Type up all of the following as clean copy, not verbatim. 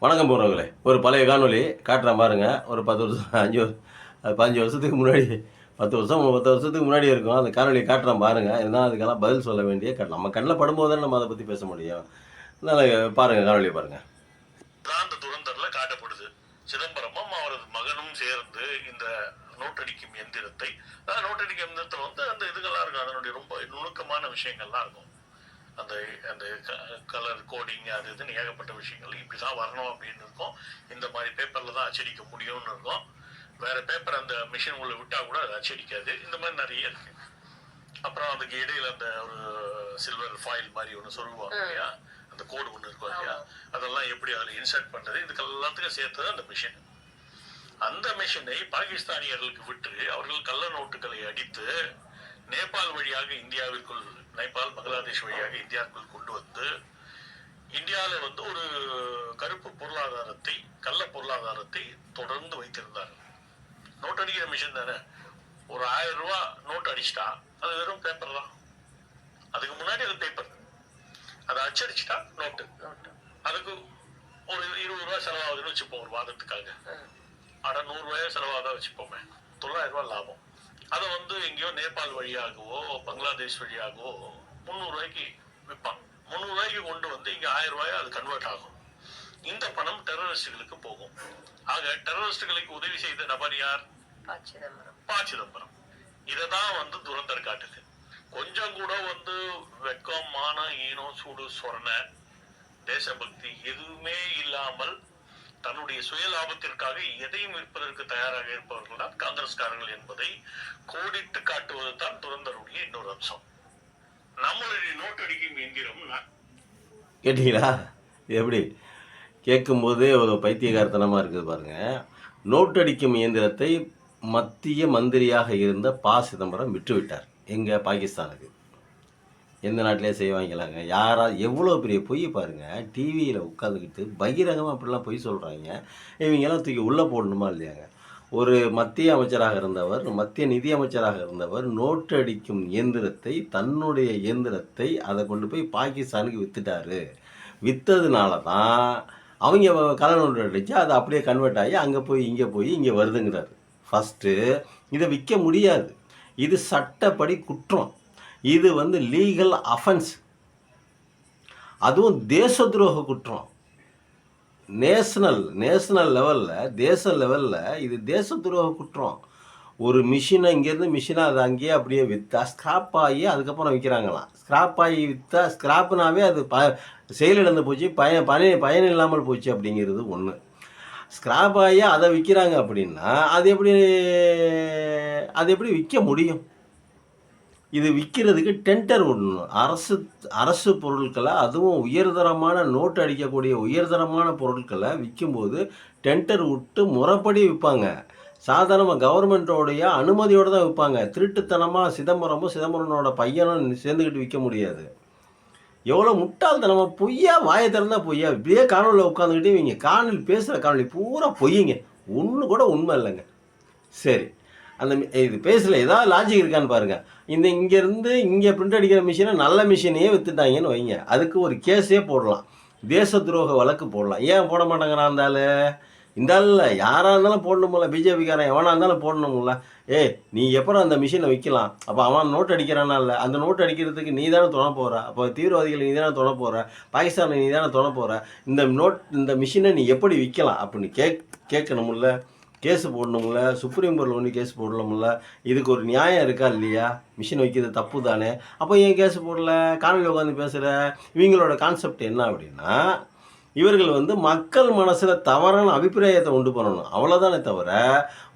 வணக்கம் போகிறவங்களே, ஒரு பழைய காணொளி காட்டுறேன் பாருங்க. ஒரு 10 வருஷம் 15 வருஷத்துக்கு முன்னாடி, 10 வருஷத்துக்கு முன்னாடி இருக்கும். அந்த காணொளியை காட்டுறேன் பாருங்க. ஏன்னா அதுக்கெல்லாம் பதில் சொல்ல வேண்டிய நம்ம கண்ணில் படும்போது தானே நம்ம அதை பற்றி பேச முடியும். அதனால் பாருங்க, காணொளியை பாருங்க. அந்த துரந்தர்ல காட்டப்படுது. சிதம்பரமும் அவரது மகனும் சேர்ந்து இந்த நோட்டடிக்கும் எந்திரத்தை, நோட்டடிக்கும் எந்திரத்தில் வந்து அந்த இதுகள்லாம் இருக்கும், அதனுடைய ரொம்ப நுணுக்கமான விஷயங்கள்லாம் இருக்கும். அந்த அந்த கலர் கோடிங் அது இதுன்னு ஏகப்பட்ட விஷயங்கள் இப்படிதான் வரணும் அப்படின்னு இருக்கும். இந்த மாதிரி பேப்பர்ல தான் அச்சடிக்க முடியும்னு இருக்கும். வேற பேப்பர் அந்த மிஷின் உள்ள விட்டா கூட அது அச்சடிக்காது. இந்த மாதிரி நிறைய இருக்கு. அப்புறம் அதுக்கு இடையில அந்த ஒரு சில்வர் ஃபாயில் மாதிரி ஒன்று சொல்லுவாங்க இல்லையா, அந்த கோடு ஒன்று இருக்கும் இல்லையா, அதெல்லாம் எப்படி அதில் இன்சர்ட் பண்றது, இதுக்கு எல்லாத்துக்கும் சேர்த்தது அந்த மிஷின். அந்த மிஷினை பாகிஸ்தானியர்களுக்கு விட்டு அவர்கள் கள்ள நோட்டுகளை அடித்து நேபாள் வழியாக இந்தியாவிற்குள், நேபாள் பங்களாதேஷ் வழியாக இந்தியாவுக்குள் கொண்டு வந்து இந்தியாவில் வந்து ஒரு கருப்பு பொருளாதாரத்தை, கள்ள பொருளாதாரத்தை தொடர்ந்து வைத்திருந்தார்கள். நோட் அடிக்கிற மிஷின் தானே, ஒரு 1000 ரூபாய் நோட் அடிச்சிட்டா அது வெறும் பேப்பர் தான். அதுக்கு முன்னாடி அது பேப்பர், அதை அச்சடிச்சிட்டா நோட்டு. அதுக்கு ஒரு 20 ரூபாய் செலவாகுதுன்னு வச்சுப்போம் ஒரு வாதத்துக்காக. ஆனா 100 ரூபாய் செலவாக வச்சுப்போமே, 900 ரூபாய் லாபம். அதை வந்து எங்கேயோ நேபாள் வழியாகவோ பங்களாதேஷ் வழியாகவோ 300 ரூபாய்க்கு விற்பான். 300 ரூபாய்க்கு கொண்டு வந்து இங்க 1000 ரூபாய் அது கன்வெர்ட் ஆகும். இந்த பணம் டெரரிஸ்டுகளுக்கு போகும். ஆக டெரரிஸ்டுகளுக்கு உதவி செய்த நபர் யார்? ப. சிதம்பரம். இததான் வந்து துரந்தர் காட்டுது. கொஞ்சம் கூட வந்து வெக்கம், மானம், ஈனம், சூடு, சொரண, தேசபக்தி எதுவுமே இல்லாமல் தன்னுடைய சுய லாபத்திற்காக எதையும் விற்பதற்கு தயாராக இருப்பவர்கள் தான் காங்கிரஸ்காரர்கள் என்பதை கோடிட்டு காட்டுவது தான் துரந்தருடைய இன்னொரு அம்சம். நம்மளுடைய நோட்டடிக்கும் என்கிறோம். கேட்டீங்களா? எப்படி கேட்கும்போதே ஒரு பைத்தியகாரத்தனமாக இருக்குது பாருங்க. நோட்டடிக்கும் இயந்திரத்தை மத்திய மந்திரியாக இருந்த ப. சிதம்பரம் விட்டுவிட்டார். எங்கே? பாகிஸ்தானுக்கு. எந்த நாட்டிலே செய்வாங்களாங்க? எவ்வளோ பெரிய பொய் பாருங்கள். டிவியில் உட்காந்துக்கிட்டு பகிரங்கமாக அப்படிலாம் பொய் சொல்கிறாங்க. இவங்கெல்லாம் தூக்கி உள்ளே போடணுமா இல்லையாங்க? ஒரு மத்திய அமைச்சராக இருந்தவர், மத்திய நிதி அமைச்சராக இருந்தவர் நோட்டு அடிக்கும் இயந்திரத்தை, தன்னுடைய இயந்திரத்தை அதை கொண்டு போய் பாகிஸ்தானுக்கு விற்றுட்டாரு. விற்றதுனால தான் அவங்க கலர் நோட்டு அடித்து அதை அப்படியே கன்வெர்ட் ஆகி அங்கே போய் இங்கே வருதுங்கிறாரு. ஃபஸ்ட்டு இதை விற்க முடியாது. இது சட்டப்படி குற்றம். இது வந்து லீகல் அஃபென்ஸ். அதுவும் தேச துரோக குற்றம். நேஷனல் லெவலில், தேச லெவலில் இது தேச துரோக குற்றம். ஒரு மிஷினை இங்கேருந்து மிஷினை அதை அங்கேயே அப்படியே விற்றா ஸ்கிராப் ஆகி அதுக்கப்புறம் விற்கிறாங்களாம். ஸ்கிராப் ஆகி விற்றா, ஸ்கிராப்னாவே அது செயலிழந்து போச்சு, பயன் இல்லாமல் போச்சு அப்படிங்கிறது ஒன்று. ஸ்கிராப் ஆகி அதை விற்கிறாங்க அப்படின்னா அது எப்படி விற்க முடியும்? இது விற்கிறதுக்கு டெண்டர் விடணும். அரசு பொருட்களை, அதுவும் உயர்தரமான நோட்டு அடிக்கக்கூடிய உயர்தரமான பொருட்களை விற்கும்போது டெண்டர் விட்டு முறைப்படி விற்பாங்க. சாதாரணமாக கவர்மெண்ட்டோடைய அனுமதியோடு தான் விற்பாங்க. திருட்டுத்தனமாக சிதம்பரனோட பையனும் சேர்ந்துக்கிட்டு விற்க முடியாது. எவ்வளோ முட்டாள்தனமாக பொய்யா வாயை திறந்தா பொய்யா. இப்படியே காணொலியில் உட்காந்துக்கிட்டே இவங்க காணொலி பேசுகிற காணொலி பூரா பொய்யுங்க. ஒன்று கூட உண்மை இல்லைங்க. சரி, அந்த இது பேசல ஏதாவது லாஜிக் இருக்கான்னு பாருங்கள். இங்கேருந்து இங்கே பிரிண்ட் அடிக்கிற மிஷினை நல்ல மிஷினையே விற்றுட்டாங்கன்னு வைங்க, அதுக்கு ஒரு கேஸே போடலாம், தேச துரோக வழக்கு போடலாம். ஏன் போட மாட்டேங்கிறான் இந்த ஆளில்? யாராக இருந்தாலும் போடணுமில்ல, பிஜேபிக்காரன் எவனாக இருந்தாலும் போடணுமில்ல. நீ எப்போ அந்த மிஷினை விற்கலாம்? அப்போ அவன் நோட் அடிக்கிறானா இல்லை? அந்த நோட் அடிக்கிறதுக்கு நீ தானே துணை போகிற. அப்போ தீவிரவாதிகளை நீ தானே துணை போகிற, பாகிஸ்தானை நீ தானே துணை போகிற. இந்த மிஷினை நீ எப்படி விற்கலாம் அப்படின்னு கேட்கணுமில்ல, கேஸு போடணும்ல, சுப்ரீம் கோர்ட்டில் ஒன்று கேஸ் போடணும்ல. இதுக்கு ஒரு நியாயம் இருக்கா இல்லையா? மிஷின் வைக்கிறது தப்பு தானே. அப்போ ஏன் கேஸு போடல? காணொலி உட்காந்து பேசுகிற இவங்களோட கான்செப்ட் என்ன அப்படின்னா, இவர்கள் வந்து மக்கள் மனசில் தவறான அபிப்பிராயத்தை உண்டு பண்ணணும், அவ்வளோதானே தவிர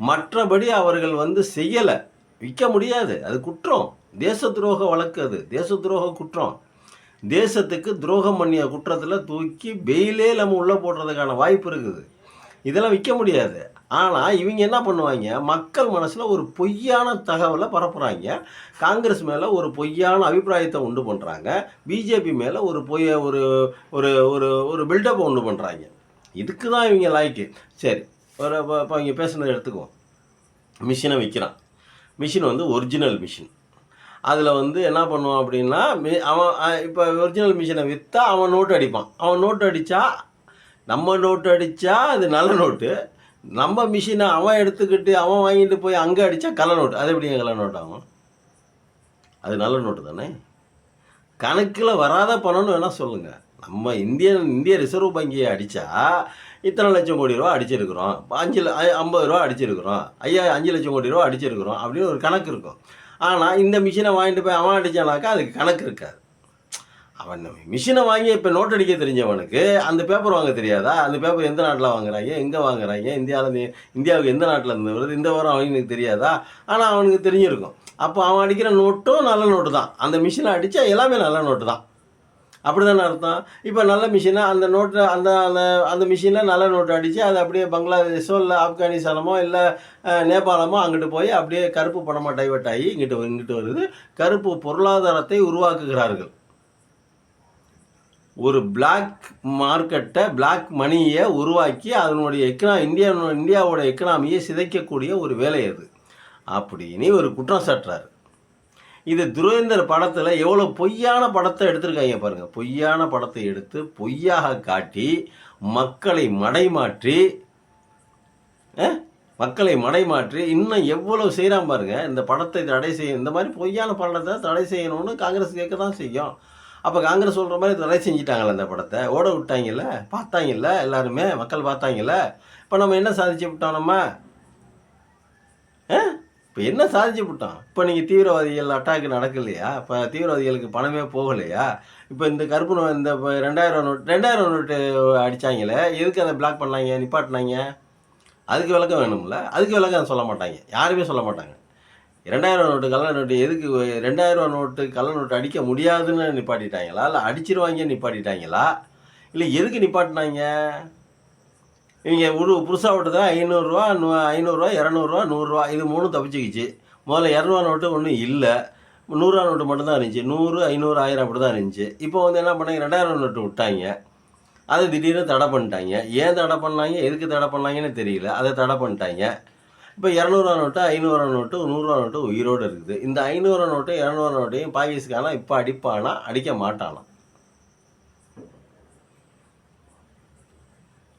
மற்றபடி அவர்கள் வந்து செய்யலை. விற்க முடியாது, அது குற்றம். தேச துரோக வழக்கு, அது தேச துரோக குற்றம். தேசத்துக்கு துரோகம் பண்ணிய குற்றத்தில் தூக்கி பெயிலே நம்ம உள்ளே போடுறதுக்கான வாய்ப்பு இருக்குது. இதெல்லாம் விற்க முடியாது. ஆனால் இவங்க என்ன பண்ணுவாங்க, மக்கள் மனசில் ஒரு பொய்யான தகவலை பரப்புகிறாங்க. காங்கிரஸ் மேலே ஒரு பொய்யான அபிப்பிராயத்தை உண்டு பண்ணுறாங்க. பிஜேபி மேலே ஒரு ஒரு ஒரு ஒரு பில்டப்பை உண்டு பண்ணுறாங்க. இதுக்கு தான் இவங்க லாய்க்கு. சரி, இப்போ இங்கே பேசுனதை எடுத்துக்குவோம். மிஷினை விற்கிறான். மிஷின் வந்து ஒரிஜினல் மிஷின். அதில் வந்து என்ன பண்ணுவான் அப்படின்னா, அவன் இப்போ ஒரிஜினல் மிஷினை விற்றா அவன் நோட்டு அடிப்பான். அவன் நோட்டு அடித்தா நம்ம நோட்டு அடித்தா அது நல்ல நோட்டு, நம்ம மிஷினை அவன் எடுத்துக்கிட்டு அவன் வாங்கிட்டு போய் அங்கே அடித்தா கள்ள நோட்டு. அது எப்படிங்க கள்ள நோட்டு ஆகும்? அது நல்ல நோட்டு தானே. கணக்கில் வராத பணம்னு வேணால் சொல்லுங்கள். நம்ம இந்திய ரிசர்வ் வங்கியை அடித்தா இத்தனை லட்சம் கோடி ரூபா அடிச்சிருக்கிறோம், 50 ரூபா அடிச்சிருக்கிறோம், 5 லட்சம் கோடி ரூபா அடிச்சிருக்கிறோம் அப்படின்னு ஒரு கணக்கு இருக்கும். ஆனால் இந்த மிஷினை வாங்கிட்டு போய் அவன் அடித்தானாக்கா அதுக்கு கணக்கு இருக்காது. அவன் மிஷினை வாங்கி இப்போ நோட் அடிக்க தெரிஞ்சவனுக்கு அந்த பேப்பர் வாங்க தெரியாதா? அந்த பேப்பர் எந்த நாட்டில் வாங்குறாங்க, எங்கே வாங்குறாங்க, இந்தியாவுக்கு எந்த நாட்டில் இருந்து வருது, இந்த வாரம் அவனுக்கு தெரியாதா? ஆனால் அவனுக்கு தெரிஞ்சிருக்கும். அப்போ அவன் அடிக்கிற நோட்டும் நல்ல நோட்டு தான். அந்த மிஷினை அடித்தா எல்லாமே நல்ல நோட்டு தான். அப்படி தானே அர்த்தம். இப்போ நல்ல மிஷினை அந்த நோட்டை அந்த அந்த அந்த மிஷினில் நல்ல நோட்டு அடித்து அது அப்படியே பங்களாதேஷோ இல்லை ஆப்கானிஸ்தானமோ இல்லை நேபாளமோ அங்கிட்டு போய் அப்படியே கருப்பு பணமாக டைவர்ட் ஆகி இங்கிட்டு வருது. கருப்பு பொருளாதாரத்தை உருவாக்குகிறார்கள். ஒரு பிளாக் மார்க்கெட்டை, பிளாக் மணியை உருவாக்கி அதனுடைய இந்தியாவோட எக்கனாமியை சிதைக்கக்கூடிய ஒரு வேலை அது அப்படின்னு ஒரு குற்றம் சாட்டுறாரு. இது துரேந்தர் படத்தில் எவ்வளோ பொய்யான படத்தை எடுத்திருக்காங்க பாருங்கள். பொய்யான படத்தை எடுத்து பொய்யாக காட்டி மக்களை மடைமாற்றி இன்னும் எவ்வளோ செய்கிறான் பாருங்கள். இந்த படத்தை தடை செய்ய, இந்த மாதிரி பொய்யான படத்தை தடை செய்யணும்னு காங்கிரஸ் கேட்க தான் செய்யும். அப்போ காங்கிரஸ் சொல்கிற மாதிரி தடை செஞ்சிட்டாங்களே, அந்த படத்தை ஓட விட்டாங்கல்ல, பார்த்தாங்கல்ல, எல்லாருமே மக்கள் பார்த்தாங்கல்ல. இப்போ நம்ம என்ன சாதிச்சு விட்டோம்? நம்ம இப்போ என்ன சாதிச்சு விட்டோம்? இப்போ நீங்கள் தீவிரவாதிகள் அட்டாக்கு நடக்கலையா? இப்போ தீவிரவாதிகளுக்கு பணமே போகலையா? இப்போ இந்த கருப்பு இந்த 2000 நோட்டு அடித்தாங்களே, எதுக்கு அதை பிளாக் பண்ணாங்க, நிப்பாட்டினாங்க? அதுக்கு விளக்கம் வேணும்ல. அதுக்கு விளக்கம் சொல்ல மாட்டாங்க, யாருமே சொல்ல மாட்டாங்க. 2000 நோட்டு கள்ள நோட்டு எதுக்கு, 2000 நோட்டு கள்ள நோட்டு அடிக்க முடியாதுன்னு நிப்பாட்டிட்டாங்களா, இல்லை அடிச்சிருவாங்கன்னு நிப்பாட்டிட்டாங்களா, இல்லை எதுக்கு நிப்பாட்டினாங்க? இவங்க புதுசாக விட்டதா 500 500 200 100 இது 3 தப்பிச்சுக்கிச்சு. முதல்ல 200 நோட்டு ஒன்றும் இல்லை, 100 நோட்டு மட்டும்தான் இருந்துச்சு. 100 500 1000 அப்படி தான் இருந்துச்சு. இப்போ வந்து என்ன பண்ணாங்க, 2000 நோட்டு விட்டாங்க. அதை திடீர்னு தடை பண்ணிட்டாங்க. ஏன் தடை பண்ணாங்க, எதுக்கு தடை பண்ணாங்கன்னு தெரியல, அதை தடை பண்ணிட்டாங்க. இப்போ 200 நோட்டு 500 நோட்டு 100 நோட்டு உயிரோடு இருக்குது. இந்த 500 நோட்டு 200 நோட்டையும் பாகிஸ்தானா இப்போ அடிப்பானா, அடிக்க மாட்டானா?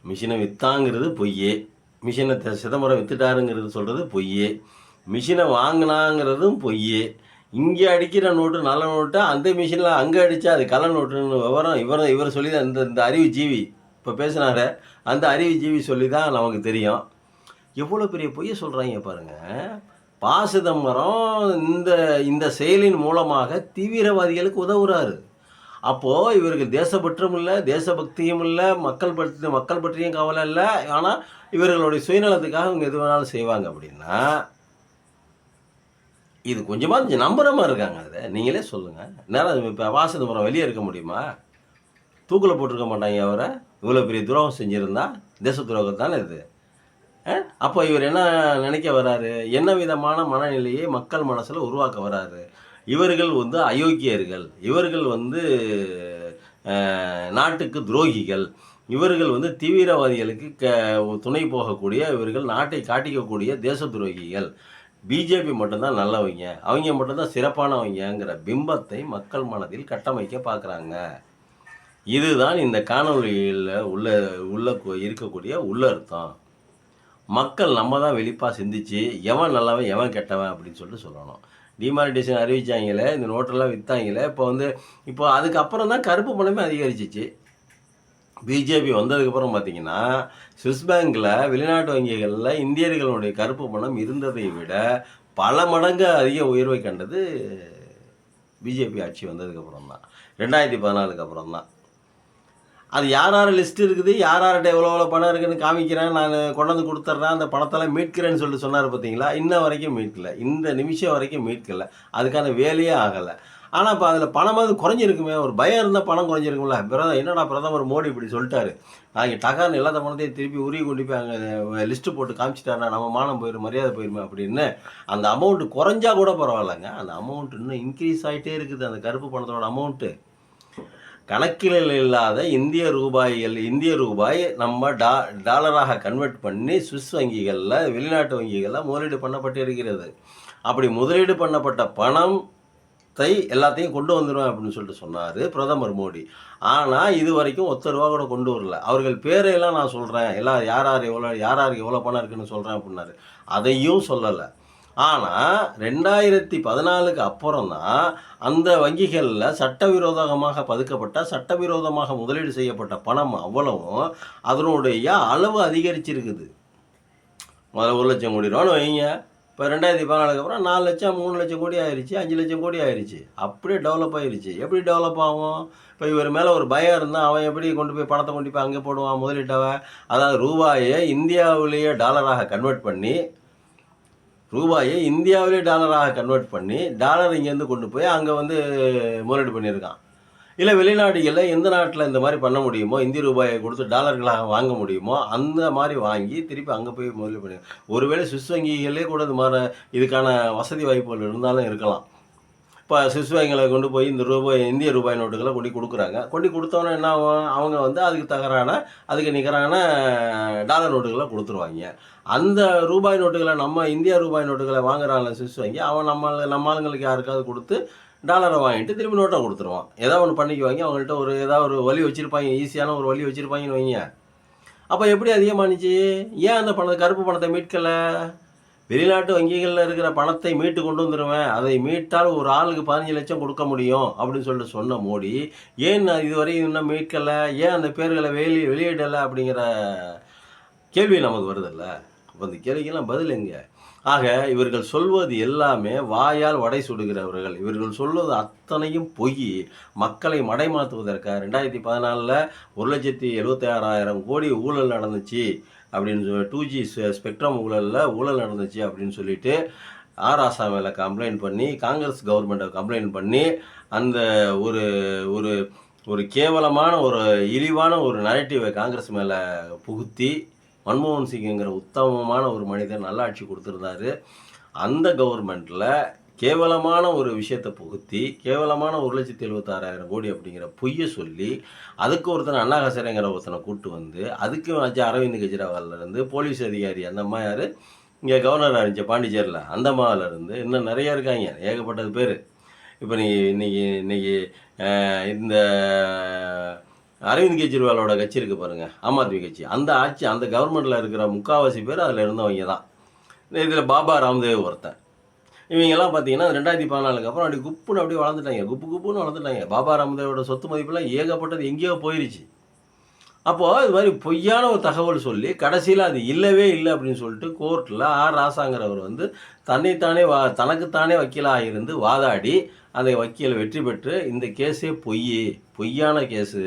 மிஷினை விற்றாங்கிறது பொய்யே, மிஷினை சிதம்பரம் விற்றுட்டாருங்கிறது சொல்கிறது பொய்யே, மிஷினை வாங்கினாங்கிறதும் பொய்யே. இங்கே அடிக்கிற நோட்டு நல்ல நோட்டு, அந்த மிஷினில் அங்கே அடித்தா அது கள்ள நோட்டுன்னு விவரம் இவர் சொல்லி தான், இந்த அறிவு ஜீவி இப்போ பேசுனார அந்த அறிவு ஜீவி சொல்லி தான் நமக்கு தெரியும். எவ்வளோ பெரிய பொய்யை சொல்கிறாங்க பாருங்கள். சிதம்பரம் இந்த செயலின் மூலமாக தீவிரவாதிகளுக்கு உதவுறாரு. அப்போது இவருக்கு தேசப்பற்றும் இல்லை, தேசபக்தியும் இல்லை, மக்கள் பற்றியும் கவலை இல்லை. ஆனால் இவர்களுடைய சுயநலத்துக்காக இவங்க எது வேணாலும் செய்வாங்க. அப்படின்னா இது கொஞ்சமாக நம்புகிற மாதிரி இருக்காங்க. அதை நீங்களே சொல்லுங்கள். நேரம் இப்போ சிதம்பரம் வெளியே இருக்க முடியுமா? தூக்கில் போட்டிருக்க மாட்டாங்க அவரை. இவ்வளோ பெரிய துரோகம் செஞ்சுருந்தா, தேச துரோகம் தானே இது. அப்போ இவர் என்ன நினைக்க வராரு, என்ன விதமான மனநிலையை மக்கள் மனசில் உருவாக்க வராரு? இவர்கள் வந்து அயோக்கியர்கள், இவர்கள் வந்து நாட்டுக்கு துரோகிகள், இவர்கள் வந்து தீவிரவாதிகளுக்கு துணை போகக்கூடிய, இவர்கள் நாட்டை காட்டிக்கக்கூடிய தேச துரோகிகள், பிஜேபி மட்டும்தான் நல்லவங்க, அவங்க மட்டும்தான் சிறப்பானவங்கிற பிம்பத்தை மக்கள் மனதில் கட்டமைக்க பார்க்குறாங்க. இதுதான் இந்த காணொலியில் உள்ள இருக்கக்கூடிய உள்ளர்த்தம். மக்கள் நம்ம தான் வெளிப்பாக சிந்திச்சு எவன் நல்லவன் எவன் கெட்டவன் அப்படின்னு சொல்லிட்டு சொல்லணும். டிமானிட்டேஷன் அறிவிச்சாங்களே, இந்த நோட்டெல்லாம் விற்றாங்களே, இப்போ அதுக்கப்புறம் தான் கருப்பு பணமே அதிகரிச்சிச்சு. பிஜேபி வந்ததுக்கப்புறம் பார்த்திங்கன்னா சுவிஸ் பேங்கில், வெளிநாட்டு வங்கிகளில் இந்தியர்களுடைய கருப்பு பணம் இருந்ததை விட பல மடங்கு அதிக உயர்வை கண்டது பிஜேபி ஆட்சி வந்ததுக்கப்புறம் தான், 2014 அப்புறம் தான். அது யார் லிஸ்ட் இருக்குது, யார்கிட்ட எவ்வளோ பணம் இருக்குதுன்னு காமிக்கிறேன், நான் கொண்டு வந்து கொடுத்துட்றேன், அந்த பணத்தெல்லாம் மீட்கிறேன்னு சொல்லிட்டு சொன்னார் பார்த்தீங்களா. இன்ன வரைக்கும் மீட்கலை, இந்த நிமிஷம் வரைக்கும் மீட்கலை, அதுக்கான வேலையே ஆகலை. ஆனால் இப்போ அதில் பணமாவது குறைஞ்சிருக்குமே, ஒரு பயம் இருந்தால் பணம் குறைஞ்சிருக்கும்ல. என்னடா பிரதமர் மோடி இப்படி சொல்லிட்டாரு, நாங்கள் டகார்னு எல்லாத்த பணத்தையும் திருப்பி உருவி கொண்டு போய் அங்கே லிஸ்ட்டு போட்டு காமிச்சிட்டாருனா நம்ம மானம் போயிடும், மரியாதை போயிடுமே அப்படின்னு. அந்த அமௌண்ட்டு குறைஞ்சா கூட பரவாயில்லைங்க, அந்த அமௌண்ட் இன்னும் இன்க்ரீஸ் ஆகிட்டே இருக்குது. அந்த கருப்பு பணத்தோட அமௌண்ட்டு கணக்கில் இல்லாத இந்திய ரூபாய் நம்ம டாலராக கன்வெர்ட் பண்ணி சுவிஸ் வங்கிகளில், வெளிநாட்டு வங்கிகளில் முதலீடு பண்ணப்பட்டு இருக்கிறது. அப்படி முதலீடு பண்ணப்பட்ட பணம் எல்லாத்தையும் கொண்டு வந்துடுவேன் அப்படின்னு சொல்லிட்டு சொன்னார் பிரதமர் மோடி. ஆனால் இது வரைக்கும் ஒத்த ரூபா கூட கொண்டு வரல. அவர்கள் பேரையெல்லாம் நான் சொல்கிறேன், எல்லாம் யார் யாருக்கு எவ்வளோ பணம் இருக்குன்னு சொல்கிறேன் அப்படின்னாரு. அதையும் சொல்லலை. ஆனால் 2014க்கு அப்புறம் தான் அந்த வங்கிகளில் சட்டவிரோதமாக பதுக்கப்பட்ட சட்டவிரோதமாக முதலீடு செய்யப்பட்ட பணம் அவ்வளவும் அதனுடைய அளவு அதிகரிச்சிருக்குது. முதல்ல 1 லட்சம் கோடி ரூபான்னு வைங்க. இப்போ 2014க்கு அப்புறம் 4 லட்சம் 3 லட்சம் கோடி ஆயிடுச்சு, 5 லட்சம் கோடி ஆயிடுச்சு. அப்படியே டெவலப் ஆயிடுச்சு. எப்படி டெவலப் ஆகும்? இப்போ இவர் மேலே ஒரு பயம் இருந்தால் அவன் எப்படி கொண்டு போய் பணத்தை கொண்டு போய் அங்கே போடுவான் முதலீட்டவன்? அதாவது ரூபாயை இந்தியாவிலேயே டாலராக கன்வெர்ட் பண்ணி டாலர் இங்கேருந்து கொண்டு போய் அங்கே முதலீடு பண்ணியிருக்கான். இல்லை வெளிநாடுகளில் எந்த நாட்டில் இந்த மாதிரி பண்ண முடியுமோ, இந்திய ரூபாயை கொடுத்து டாலர்களாக வாங்க முடியுமோ அந்த மாதிரி வாங்கி திருப்பி அங்கே போய் முதலீடு பண்ணி, ஒருவேளை சுவிஸ் வங்கிகளே கூட இதுக்கான வசதி வாய்ப்புகள் இருந்தாலும் இருக்கலாம். இப்போ சுவிஸ் வங்கிகளை கொண்டு போய் இந்திய ரூபாய் நோட்டுகளை கொண்டு கொடுக்குறாங்க. கொண்டு கொடுத்தோன்னே என்ன ஆகும்? அவங்க அதுக்கு நிகரான டாலர் நோட்டுகளை கொடுத்துருவாங்க. அந்த ரூபாய் நோட்டுகளை இந்திய ரூபாய் நோட்டுகளை வாங்குறாங்க சுவிஸ் வங்கி, அவன் நம்ம ஆளுங்களுக்கு யாருக்காவது கொடுத்து டாலரை வாங்கிட்டு திரும்பி நோட்டை கொடுத்துருவான். ஏதாவது ஒன்று பண்ணிக்குவாங்க. அவங்கள்ட்ட ஏதாவது ஒரு வழி வச்சுருப்பாங்க, ஈஸியான ஒரு வழி வச்சுருப்பாங்கன்னு வைங்க. அப்போ எப்படி அதிகமானுச்சு? ஏன் அந்த கருப்பு பணத்தை மீட்கலை? வெளிநாட்டு வங்கிகளில் இருக்கிற பணத்தை மீட்டு கொண்டு வந்துடுவேன், அதை மீட்டால் ஒரு ஆளுக்கு 15 லட்சம் கொடுக்க முடியும் அப்படின்னு சொல்லிட்டு சொன்ன மோடி, ஏன் இதுவரை இன்னும் மீட்கலை, ஏன் அந்த பேர்களை வெளியிடலை அப்படிங்கிற கேள்வி நமக்கு வருதில்ல. அப்போ அந்த கேள்விக்கெல்லாம் பதில் எங்கே? ஆக இவர்கள் சொல்வது எல்லாமே வாயால் வடை சுடுகிறவர்கள். இவர்கள் சொல்வது அத்தனையும் பொய். மக்களை மடைமாற்றுவதற்காக 2014 1,76,000 கோடி ஊழல் நடந்துச்சு அப்படின்னு 2G ஸ்பெக்ட்ரம் ஊழல் நடந்துச்சு அப்படின்னு சொல்லிட்டு ஆராசா மேலே கம்ப்ளைண்ட் பண்ணி, காங்கிரஸ் கவர்மெண்ட்டை கம்ப்ளைண்ட் பண்ணி, அந்த ஒரு ஒரு ஒரு கேவலமான ஒரு இழிவான ஒரு நரேட்டிவை காங்கிரஸ் மேலே புகுத்தி, மன்மோகன் சிங்குங்கிற உத்தமமான ஒரு மனிதர் நல்லாட்சி கொடுத்துருந்தாரு. அந்த கவர்மெண்ட்டில் கேவலமான ஒரு விஷயத்தை புகுத்தி, கேவலமான 1,76,000 கோடி அப்படிங்கிற பொய்யை சொல்லி, அதுக்கு ஒருத்தனை அண்ணா ஹசரேங்கிற ஒருத்தனை கூப்பிட்டு வந்து, அதுக்கும் அரவிந்த் கெஜ்ரிவால்லேருந்து போலீஸ் அதிகாரி அந்த அம்மா யார் இங்கே கவர்னராக இருந்துச்சு பாண்டிச்சேரியில், அந்த அம்மாவிலேருந்து இன்னும் நிறையா இருக்காங்க, ஏகப்பட்டது பேர். இப்போ இன்னைக்கு இந்த அரவிந்த் கெஜ்ரிவாலோட கட்சி இருக்குது பாருங்கள், ஆம் ஆத்மி கட்சி, அந்த கவர்மெண்ட்டில் இருக்கிற முக்கால்வாசி பேர் அதில் இருந்தவங்க தான். இதில் பாபா ராம்தேவ் ஒருத்தன். இவங்கெல்லாம் பார்த்தீங்கன்னா 2014க்கு அப்புறம் அப்படியே அப்படியே வளர்ந்துட்டாங்க, குப்புன்னு வளர்ந்துட்டாங்க. பாபா ராம்தேவோட சொத்து மதிப்பெல்லாம் ஏகப்பட்டது எங்கேயோ போயிடுச்சு. அப்போது இது மாதிரி பொய்யான ஒரு தகவல் சொல்லி கடைசியில் அது இல்லவே இல்லை அப்படின்னு சொல்லிட்டு கோர்ட்டில் ராசாங்கிறவர் தனக்குத்தானே வக்கீலாக இருந்து வாதாடி அந்த வக்கீல் வெற்றி பெற்று இந்த கேஸே பொய்யான கேஸு,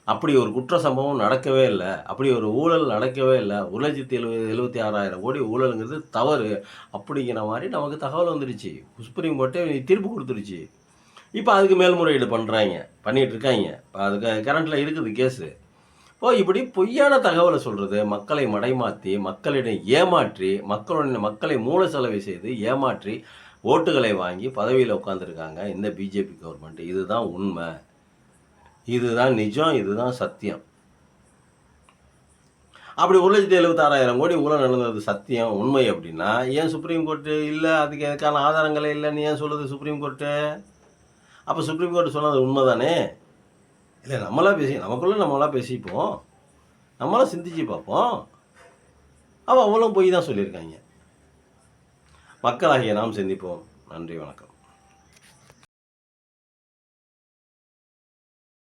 அப்படி ஒரு குற்ற சம்பவம் நடக்கவே இல்லை, அப்படி ஒரு ஊழல் நடக்கவே இல்லை, 1,76,000 கோடி ஊழலுங்கிறது தவறு அப்படிங்கிற மாதிரி நமக்கு தகவல் வந்துடுச்சு. சுப்ரீம் கோர்ட்டே தீர்ப்பு கொடுத்துருச்சு. இப்போ அதுக்கு மேல்முறையீடு பண்ணிகிட்டு இருக்காங்க. இப்போ அதுக்கு கரண்ட்டில் இருக்குது கேஸு. இப்படி பொய்யான தகவலை சொல்கிறது, மக்களை மடைமாற்றி, மக்களிடம் ஏமாற்றி, மக்களை மூல செலவு செய்து ஏமாற்றி ஓட்டுகளை வாங்கி பதவியில் உட்காந்துருக்காங்க இந்த பிஜேபி கவர்மெண்ட். இதுதான் உண்மை, இதுதான் நிஜம், இதுதான் சத்தியம். அப்படி 1,76,000 கோடி ஊழல் நடந்தது சத்தியம், உண்மை அப்படின்னா ஏன் சுப்ரீம் கோர்ட்டு இல்லை, அதுக்கு எதுக்கான ஆதாரங்களே இல்லைன்னு ஏன் சொல்லுது சுப்ரீம் கோர்ட்டு? அப்போ சுப்ரீம் கோர்ட்டு சொன்னது உண்மை தானே? இல்லை நம்மளா பேசிப்போம், நம்மளா சிந்திச்சு பார்ப்போம். அவ்வளோ பொய் தான் சொல்லியிருக்காங்க. மக்களாகிய நாம் சிந்திப்போம். நன்றி, வணக்கம்.